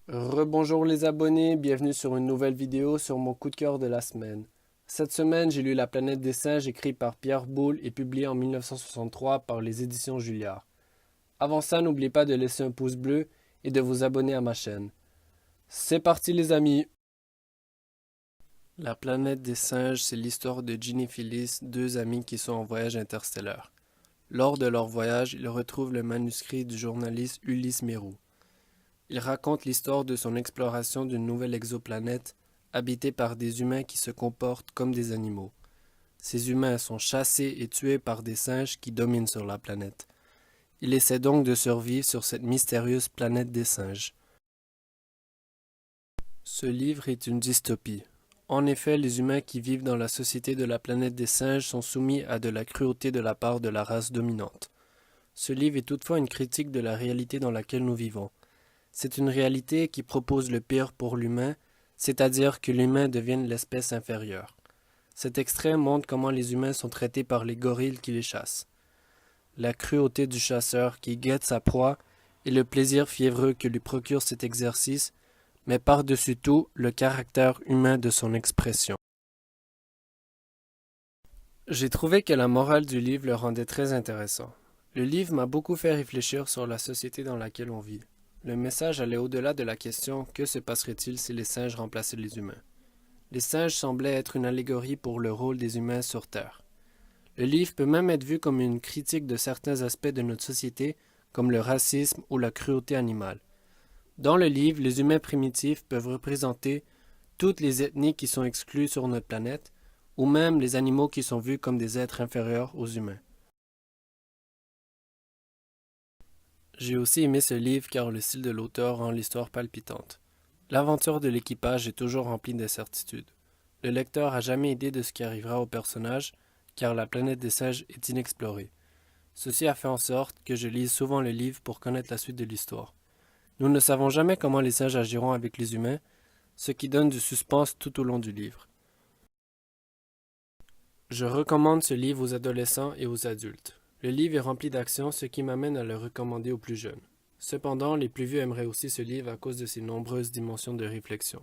Rebonjour les abonnés, bienvenue sur une nouvelle vidéo sur mon coup de cœur de la semaine. Cette semaine, j'ai lu La planète des singes écrit par Pierre Boulle et publié en 1963 par les éditions Julliard. Avant ça, n'oubliez pas de laisser un pouce bleu et de vous abonner à ma chaîne. C'est parti les amis! La planète des singes, c'est l'histoire de Ginny et Phyllis, deux amis qui sont en voyage interstellaire. Lors de leur voyage, ils retrouvent le manuscrit du journaliste Ulysse Mérou. Il raconte l'histoire de son exploration d'une nouvelle exoplanète habitée par des humains qui se comportent comme des animaux. Ces humains sont chassés et tués par des singes qui dominent sur la planète. Il essaie donc de survivre sur cette mystérieuse planète des singes. Ce livre est une dystopie. En effet, les humains qui vivent dans la société de la planète des singes sont soumis à de la cruauté de la part de la race dominante. Ce livre est toutefois une critique de la réalité dans laquelle nous vivons. C'est une réalité qui propose le pire pour l'humain, c'est-à-dire que l'humain devienne l'espèce inférieure. Cet extrait montre comment les humains sont traités par les gorilles qui les chassent. La cruauté du chasseur qui guette sa proie et le plaisir fiévreux que lui procure cet exercice, mais par-dessus tout le caractère humain de son expression. J'ai trouvé que la morale du livre le rendait très intéressant. Le livre m'a beaucoup fait réfléchir sur la société dans laquelle on vit. Le message allait au-delà de la question « Que se passerait-il si les singes remplaçaient les humains ?» Les singes semblaient être une allégorie pour le rôle des humains sur Terre. Le livre peut même être vu comme une critique de certains aspects de notre société, comme le racisme ou la cruauté animale. Dans le livre, les humains primitifs peuvent représenter toutes les ethnies qui sont exclues sur notre planète, ou même les animaux qui sont vus comme des êtres inférieurs aux humains. J'ai aussi aimé ce livre car le style de l'auteur rend l'histoire palpitante. L'aventure de l'équipage est toujours remplie d'incertitudes. Le lecteur a jamais idée de ce qui arrivera au personnage car la planète des singes est inexplorée. Ceci a fait en sorte que je lise souvent le livre pour connaître la suite de l'histoire. Nous ne savons jamais comment les singes agiront avec les humains, ce qui donne du suspense tout au long du livre. Je recommande ce livre aux adolescents et aux adultes. Le livre est rempli d'action, ce qui m'amène à le recommander aux plus jeunes. Cependant, les plus vieux aimeraient aussi ce livre à cause de ses nombreuses dimensions de réflexion.